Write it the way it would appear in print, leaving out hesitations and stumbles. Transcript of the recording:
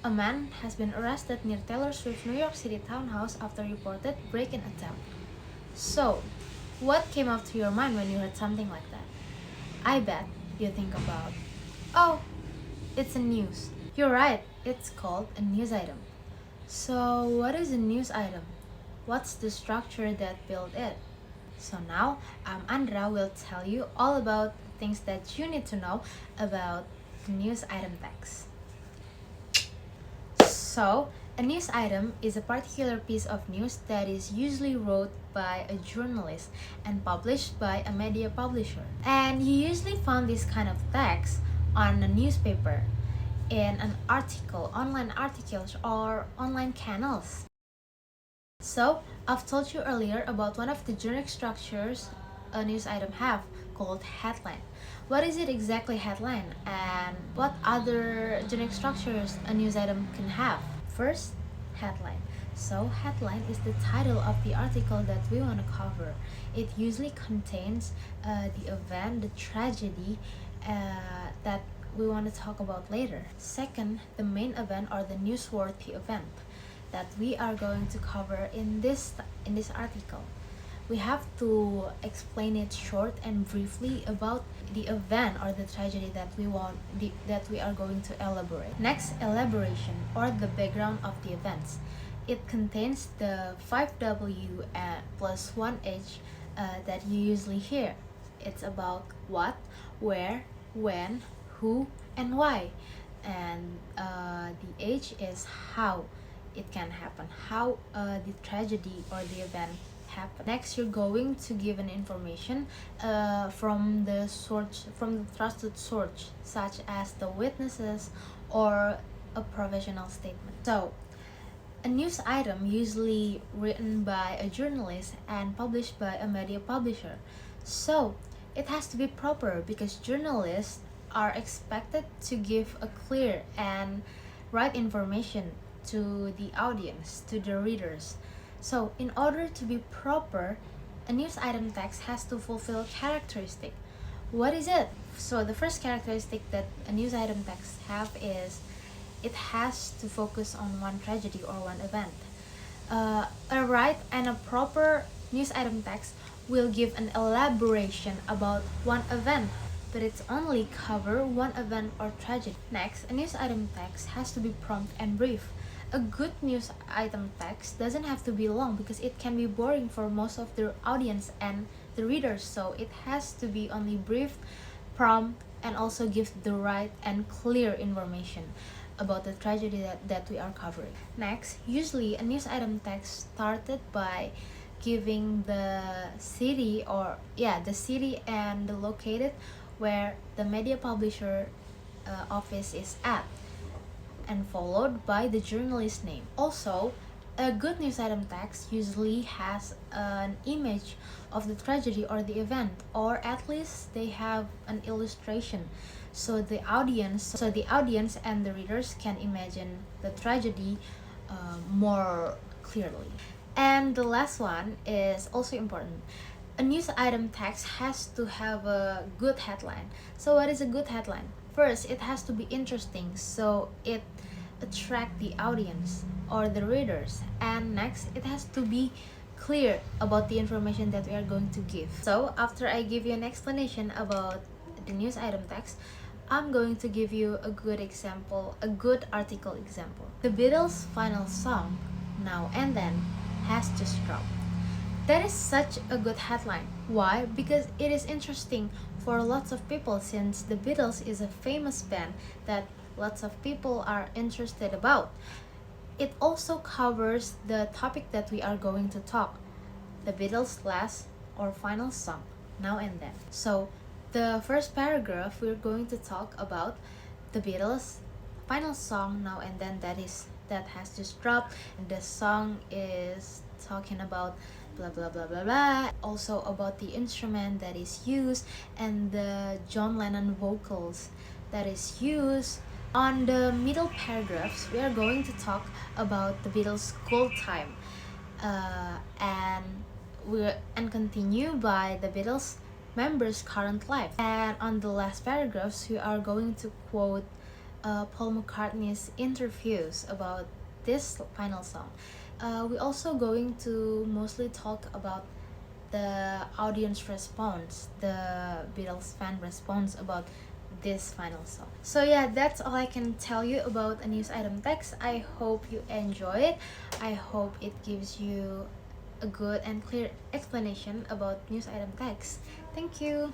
A man has been arrested near Taylor Swift's New York City townhouse after reported break-in attempt. So, what came up to your mind when you heard something like that? I bet you think about, oh, it's a news. You're right, it's called a news item. So, what is a news item? What's the structure that built it? So now, Andra will tell you all about things that you need to know about the news item text. So, a news item is a particular piece of news that is usually wrote by a journalist and published by a media publisher. And you usually found this kind of text on a newspaper, in an article, online articles, or online channels. So, I've told you earlier about one of the generic structures a news item have, called headline. What is it exactly, headline, and what other generic structures a news item can have? First, headline. So, headline is the title of the article that we want to cover. It usually contains the event, the tragedy that we want to talk about later. Second, the main event or the newsworthy event that we are going to cover in this article. We have to explain it short and briefly about the event or the tragedy that we are going to elaborate. Next, elaboration or the background of the events. It contains the 5W plus 1H that you usually hear. It's about what, where, when, who, and why. And the H is how it can happen, how the tragedy or the event happened. Next, you're going to give an information from the trusted source, such as the witnesses or a professional statement. So, a news item usually written by a journalist and published by a media publisher. So, it has to be proper because journalists are expected to give a clear and right information to the audience, to the readers. So, in order to be proper, a news item text has to fulfill characteristic. What is it? So, the first characteristic that a news item text have is it has to focus on one tragedy or one event. A right and a proper news item text will give an elaboration about one event, but it's only cover one event or tragedy. Next, a news item text has to be prompt and brief. A good news item text doesn't have to be long because it can be boring for most of the audience and the readers, so it has to be only brief, prompt, and also give the right and clear information about the tragedy that we are covering. Next, usually a news item text started by giving the city and the located where the media publisher office is at, and followed by the journalist's name. Also, a good news item text usually has an image of the tragedy or the event, or at least they have an illustration, so the audience and the readers can imagine the tragedy more clearly. And the last one is also important. A news item text has to have a good headline. So what is a good headline? First, it has to be interesting, so it attract the audience or the readers. And next, it has to be clear about the information that we are going to give. So after I give you an explanation about the news item text, I'm going to give you a good example, a good article example. The Beatles' final song, Now and Then, has just dropped. That is such a good headline. Why? Because it is interesting for lots of people, since the Beatles is a famous band that lots of people are interested about. It also covers the topic that we are going to talk, the Beatles' last or final song, Now and Then. So the first paragraph, we're going to talk about the Beatles' final song, Now and Then, that has just dropped, and the song is talking about blah blah blah blah blah, also about the instrument that is used and the John Lennon vocals that is used. On the middle paragraphs, we are going to talk about the Beatles' school time, and continue by the Beatles members' current life. And on the last paragraphs, we are going to quote Paul McCartney's interviews about this final song. We also going to mostly talk about the audience response, the Beatles fan response about this final song. So yeah, that's all I can tell you about a news item text. I hope you enjoy it. I hope it gives you a good and clear explanation about news item text. Thank you.